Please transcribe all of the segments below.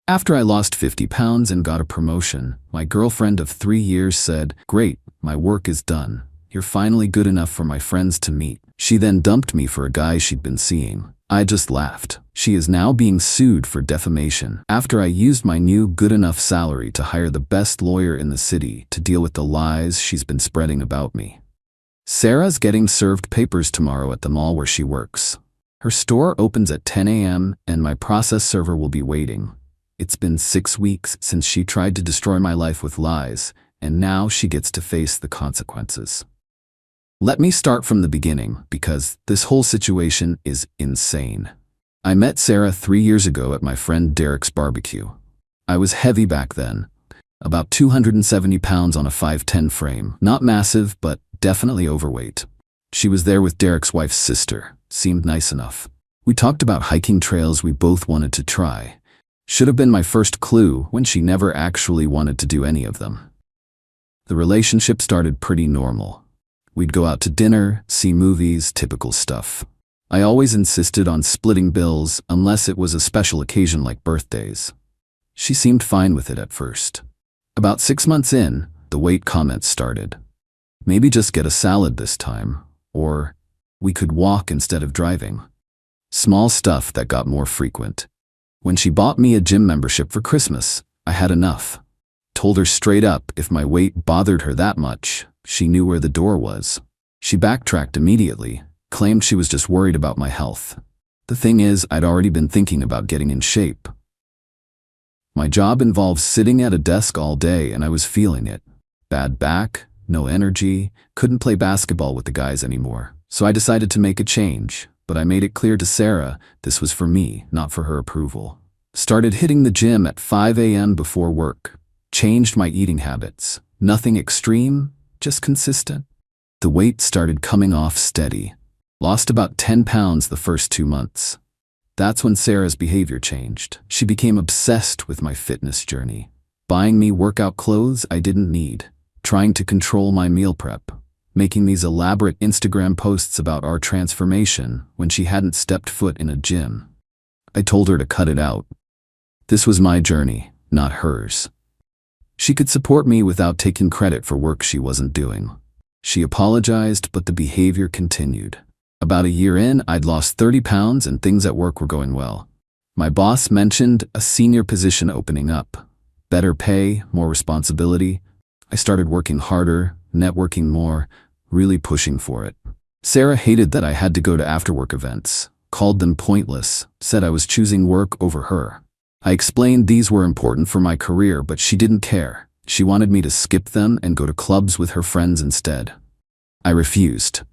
After I lost 50 pounds and got a promotion, my girlfriend of 3 years said, "Great, my work is done. You're finally good enough for my friends to meet." She then dumped me for a guy she'd been seeing. I just laughed. She is now being sued for defamation after I used my new good enough salary to hire the best lawyer in the city to deal with the lies she's been spreading about me. Sarah's getting served papers tomorrow at the mall where she works. Her store opens at 10 a.m. and my process server will be waiting. It's been 6 weeks since she tried to destroy my life with lies, and now she gets to face the consequences. Let me start from the beginning, because this whole situation is insane. I met Sarah 3 years ago at my friend Derek's barbecue. I was heavy back then, about 270 pounds on a 5'10" frame. Not massive, but definitely overweight. She was there with Derek's wife's sister. Seemed nice enough. We talked about hiking trails we both wanted to try. Should have been my first clue when she never actually wanted to do any of them. The relationship started pretty normal. We'd go out to dinner, see movies, typical stuff. I always insisted on splitting bills unless it was a special occasion like birthdays. She seemed fine with it at first. About 6 months in, the weight comments started. Maybe just get a salad this time, or we could walk instead of driving. Small stuff that got more frequent. When she bought me a gym membership for Christmas, I had enough. Told her straight up if my weight bothered her that much, she knew where the door was. She backtracked immediately, claimed she was just worried about my health. The thing is, I'd already been thinking about getting in shape. My job involves sitting at a desk all day and I was feeling it. Bad back, no energy, couldn't play basketball with the guys anymore. So I decided to make a change, but I made it clear to Sarah this was for me, not for her approval. Started hitting the gym at 5 a.m. before work. Changed my eating habits. Nothing extreme, just consistent. The weight started coming off steady. Lost about 10 pounds the first 2 months. That's when Sarah's behavior changed. She became obsessed with my fitness journey. Buying me workout clothes I didn't need. Trying to control my meal prep. Making these elaborate Instagram posts about our transformation when she hadn't stepped foot in a gym. I told her to cut it out. This was my journey, not hers. She could support me without taking credit for work she wasn't doing. She apologized, but the behavior continued. About a year in, I'd lost 30 pounds and things at work were going well. My boss mentioned a senior position opening up. Better pay, more responsibility. I started working harder, networking more, really pushing for it. Sarah hated that I had to go to after-work events, called them pointless, said I was choosing work over her. I explained these were important for my career, but she didn't care. She wanted me to skip them and go to clubs with her friends instead. I refused.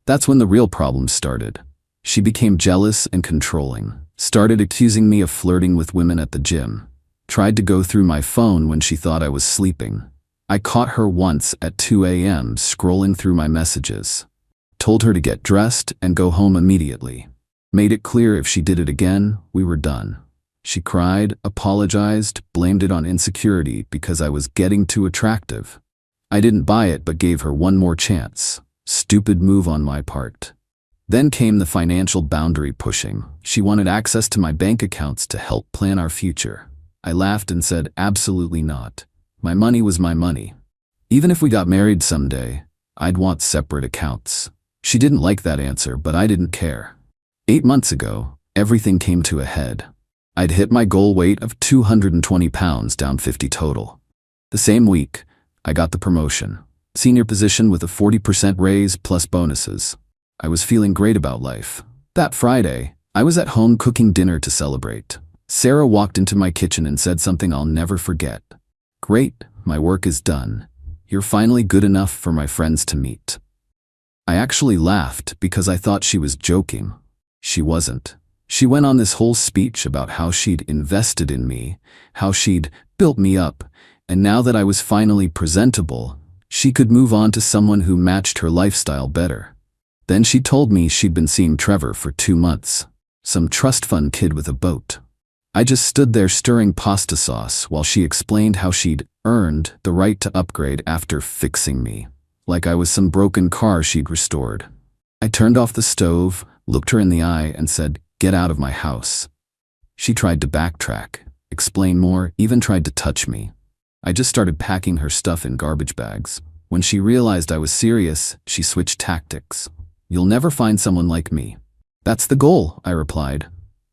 That's when the real problems started. She became jealous and controlling, started accusing me of flirting with women at the gym, tried to go through my phone when she thought I was sleeping. I caught her once at 2 a.m. scrolling through my messages. Told her to get dressed and go home immediately. Made it clear if she did it again, we were done. She cried, apologized, blamed it on insecurity because I was getting too attractive. I didn't buy it but gave her one more chance. Stupid move on my part. Then came the financial boundary pushing. She wanted access to my bank accounts to help plan our future. I laughed and said, absolutely not. My money was my money. Even if we got married someday, I'd want separate accounts. She didn't like that answer, but I didn't care. 8 months ago, everything came to a head. I'd hit my goal weight of 220 pounds, down 50 total. The same week, I got the promotion. Senior position with a 40% raise plus bonuses. I was feeling great about life. That Friday, I was at home cooking dinner to celebrate. Sarah walked into my kitchen and said something I'll never forget. "Great, my work is done. You're finally good enough for my friends to meet." I actually laughed because I thought she was joking. She wasn't. She went on this whole speech about how she'd invested in me, how she'd built me up, and now that I was finally presentable, she could move on to someone who matched her lifestyle better. Then she told me she'd been seeing Trevor for 2 months, some trust fund kid with a boat. I just stood there stirring pasta sauce while she explained how she'd earned the right to upgrade after fixing me, like I was some broken car she'd restored. I turned off the stove, looked her in the eye, and said, "Get out of my house." She tried to backtrack, explain more, even tried to touch me. I just started packing her stuff in garbage bags. When she realized I was serious, she switched tactics. "You'll never find someone like me." "That's the goal," I replied.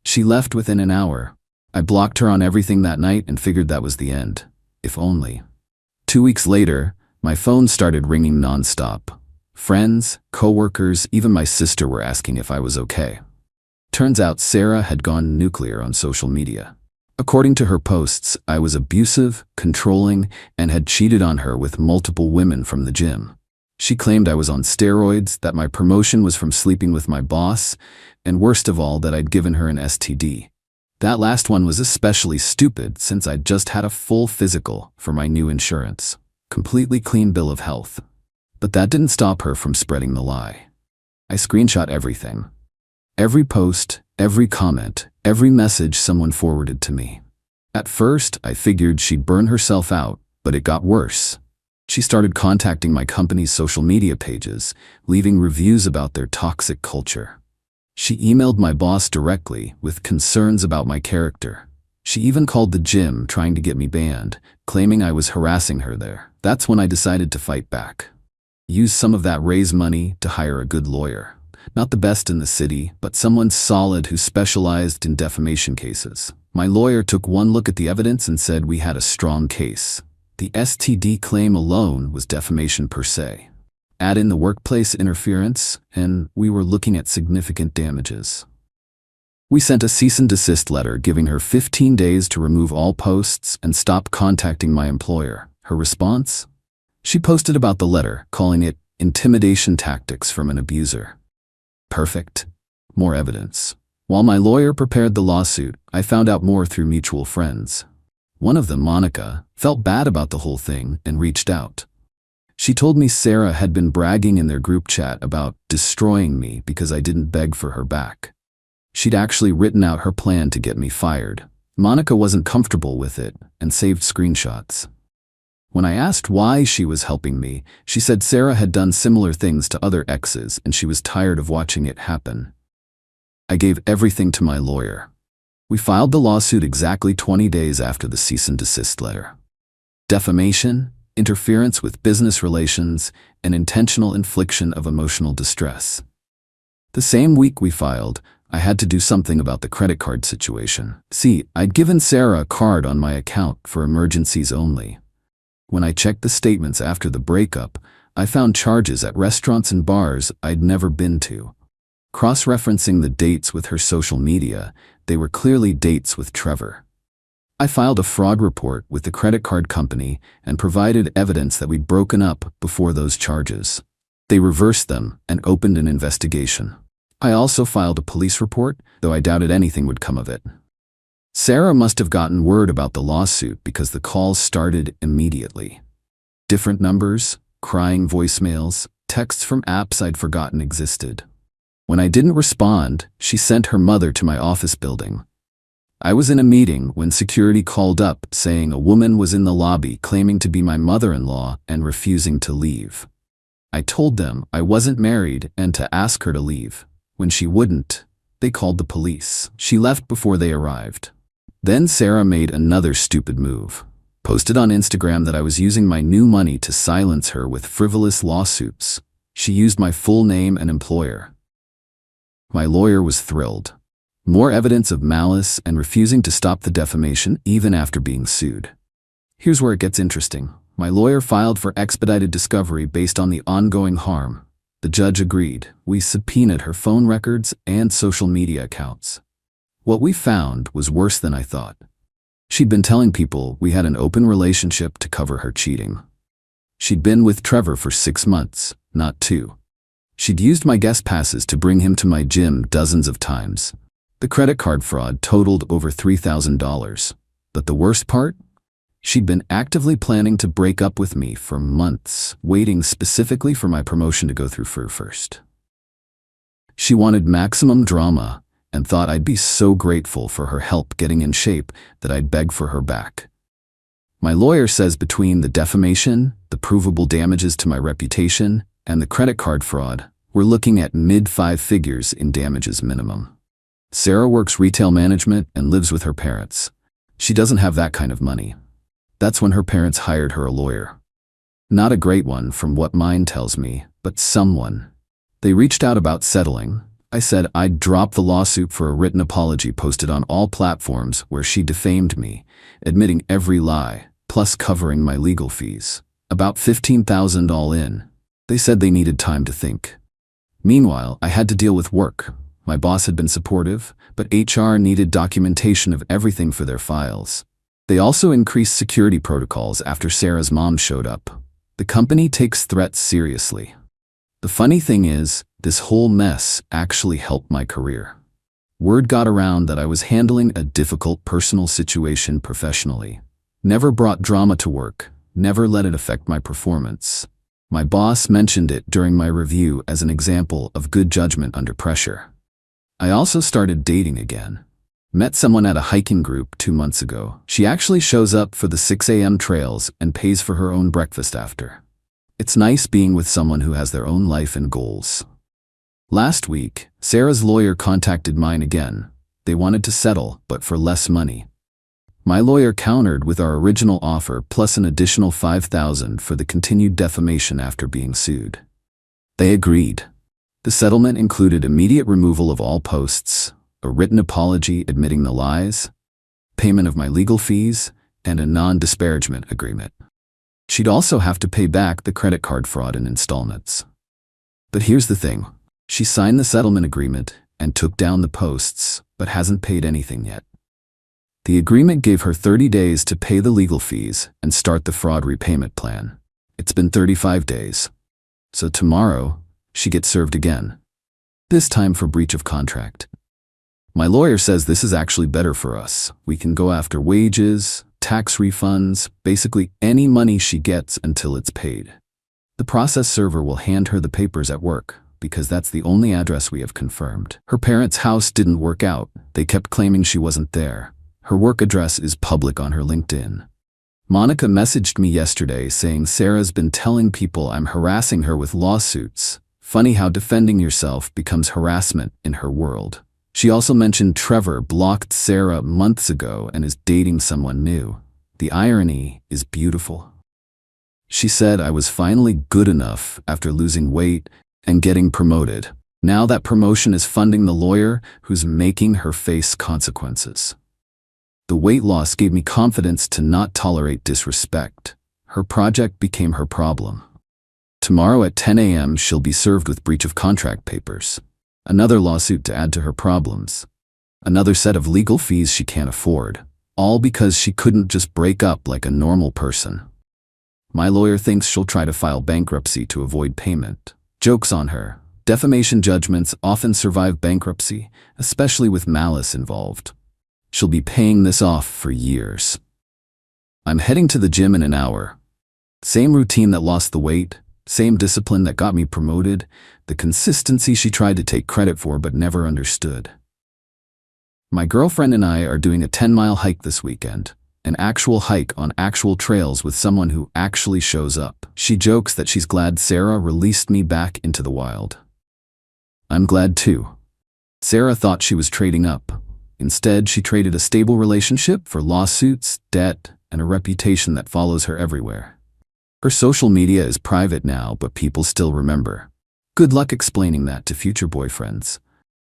She left within an hour. I blocked her on everything that night and figured that was the end. If only. 2 weeks later, my phone started ringing nonstop. Friends, coworkers, even my sister were asking if I was okay. Turns out Sarah had gone nuclear on social media. According to her posts, I was abusive, controlling, and had cheated on her with multiple women from the gym. She claimed I was on steroids, that my promotion was from sleeping with my boss, and worst of all, that I'd given her an STD. That last one was especially stupid since I'd just had a full physical for my new insurance. Completely clean bill of health. But that didn't stop her from spreading the lie. I screenshot everything. Every post, every comment, every message someone forwarded to me. At first, I figured she'd burn herself out, but it got worse. She started contacting my company's social media pages, leaving reviews about their toxic culture. She emailed my boss directly with concerns about my character. She even called the gym trying to get me banned, claiming I was harassing her there. That's when I decided to fight back. Use some of that raise money to hire a good lawyer. Not the best in the city, but someone solid who specialized in defamation cases. My lawyer took one look at the evidence and said we had a strong case. The STD claim alone was defamation per se. Add in the workplace interference, and we were looking at significant damages. We sent a cease and desist letter giving her 15 days to remove all posts and stop contacting my employer. Her response? She posted about the letter, calling it intimidation tactics from an abuser. Perfect. More evidence. While my lawyer prepared the lawsuit, I found out more through mutual friends. One of them, Monica, felt bad about the whole thing and reached out. She told me Sarah had been bragging in their group chat about destroying me because I didn't beg for her back. She'd actually written out her plan to get me fired. Monica wasn't comfortable with it and saved screenshots. When I asked why she was helping me, she said Sarah had done similar things to other exes and she was tired of watching it happen. I gave everything to my lawyer. We filed the lawsuit exactly 20 days after the cease and desist letter. Defamation, interference with business relations, and intentional infliction of emotional distress. The same week we filed, I had to do something about the credit card situation. See, I'd given Sarah a card on my account for emergencies only. When I checked the statements after the breakup, I found charges at restaurants and bars I'd never been to. Cross-referencing the dates with her social media, they were clearly dates with Trevor. I filed a fraud report with the credit card company and provided evidence that we'd broken up before those charges. They reversed them and opened an investigation. I also filed a police report, though I doubted anything would come of it. Sarah must have gotten word about the lawsuit because the calls started immediately. Different numbers, crying voicemails, texts from apps I'd forgotten existed. When I didn't respond, she sent her mother to my office building. I was in a meeting when security called up saying a woman was in the lobby claiming to be my mother-in-law and refusing to leave. I told them I wasn't married and to ask her to leave. When she wouldn't, they called the police. She left before they arrived. Then Sarah made another stupid move. Posted on Instagram that I was using my new money to silence her with frivolous lawsuits. She used my full name and employer. My lawyer was thrilled. More evidence of malice and refusing to stop the defamation even after being sued. Here's where it gets interesting. My lawyer filed for expedited discovery based on the ongoing harm. The judge agreed. We subpoenaed her phone records and social media accounts. What we found was worse than I thought. She'd been telling people we had an open relationship to cover her cheating. She'd been with Trevor for 6 months, not 2. She'd used my guest passes to bring him to my gym dozens of times. The credit card fraud totaled over $3,000. But the worst part? She'd been actively planning to break up with me for months, waiting specifically for my promotion to go through first. She wanted maximum drama and thought I'd be so grateful for her help getting in shape that I'd beg for her back. My lawyer says between the defamation, the provable damages to my reputation, and the credit card fraud, we're looking at mid-5 figures in damages minimum. Sarah works retail management and lives with her parents. She doesn't have that kind of money. That's when her parents hired her a lawyer. Not a great one from what mine tells me, but someone. They reached out about settling. I said I'd drop the lawsuit for a written apology posted on all platforms where she defamed me, admitting every lie, plus covering my legal fees. About $15,000 all in. They said they needed time to think. Meanwhile, I had to deal with work. My boss had been supportive, but HR needed documentation of everything for their files. They also increased security protocols after Sarah's mom showed up. The company takes threats seriously. The funny thing is, this whole mess actually helped my career. Word got around that I was handling a difficult personal situation professionally. Never brought drama to work, never let it affect my performance. My boss mentioned it during my review as an example of good judgment under pressure. I also started dating again. Met someone at a hiking group 2 months ago. She actually shows up for the 6 a.m. trails and pays for her own breakfast after. It's nice being with someone who has their own life and goals. Last week, Sarah's lawyer contacted mine again. They wanted to settle, but for less money. My lawyer countered with our original offer plus an additional $5,000 for the continued defamation after being sued. They agreed. The settlement included immediate removal of all posts, a written apology admitting the lies, payment of my legal fees, and a non-disparagement agreement. She'd also have to pay back the credit card fraud in installments. But here's the thing. She signed the settlement agreement and took down the posts, but hasn't paid anything yet. The agreement gave her 30 days to pay the legal fees and start the fraud repayment plan. It's been 35 days. So tomorrow, she gets served again. This time for breach of contract. My lawyer says this is actually better for us. We can go after wages, tax refunds, basically any money she gets until it's paid. The process server will hand her the papers at work, because that's the only address we have confirmed. Her parents' house didn't work out. They kept claiming she wasn't there. Her work address is public on her LinkedIn. Monica messaged me yesterday saying Sarah's been telling people I'm harassing her with lawsuits. Funny how defending yourself becomes harassment in her world. She also mentioned Trevor blocked Sarah months ago and is dating someone new. The irony is beautiful. She said I was finally good enough after losing weight and getting promoted. Now that promotion is funding the lawyer who's making her face consequences. The weight loss gave me confidence to not tolerate disrespect. Her project became her problem. Tomorrow at 10 a.m. she'll be served with breach of contract papers. Another lawsuit to add to her problems. Another set of legal fees she can't afford. All because she couldn't just break up like a normal person. My lawyer thinks she'll try to file bankruptcy to avoid payment. Joke's on her. Defamation judgments often survive bankruptcy, especially with malice involved. She'll be paying this off for years. I'm heading to the gym in an hour. Same routine that lost the weight, same discipline that got me promoted, the consistency she tried to take credit for but never understood. My girlfriend and I are doing a 10-mile hike this weekend, an actual hike on actual trails with someone who actually shows up. She jokes that she's glad Sarah released me back into the wild. I'm glad too. Sarah thought she was trading up. Instead, she traded a stable relationship for lawsuits, debt, and a reputation that follows her everywhere. Her social media is private now, but people still remember. Good luck explaining that to future boyfriends.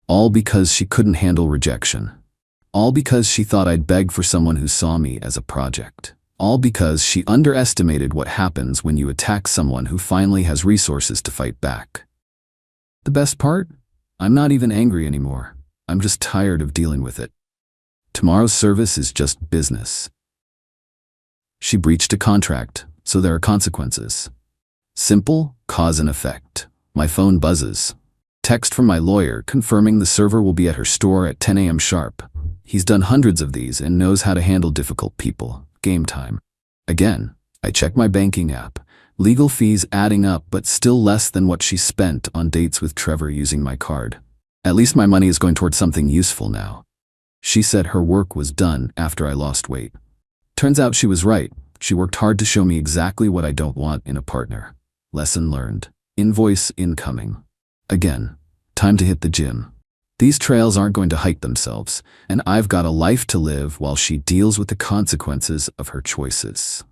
All because she couldn't handle rejection. All because she thought I'd beg for someone who saw me as a project. All because she underestimated what happens when you attack someone who finally has resources to fight back. The best part? I'm not even angry anymore. I'm just tired of dealing with it. Tomorrow's service is just business. She breached a contract, so there are consequences. Simple, cause and effect. My phone buzzes. Text from my lawyer confirming the server will be at her store at 10 a.m. sharp. He's done hundreds of these and knows how to handle difficult people. Game time. Again, I check my banking app. Legal fees adding up, but still less than what she spent on dates with Trevor using my card. At least my money is going towards something useful now. She said her work was done after I lost weight. Turns out she was right. She worked hard to show me exactly what I don't want in a partner. Lesson learned. Invoice incoming. Again, time to hit the gym. These trails aren't going to hike themselves, and I've got a life to live while she deals with the consequences of her choices.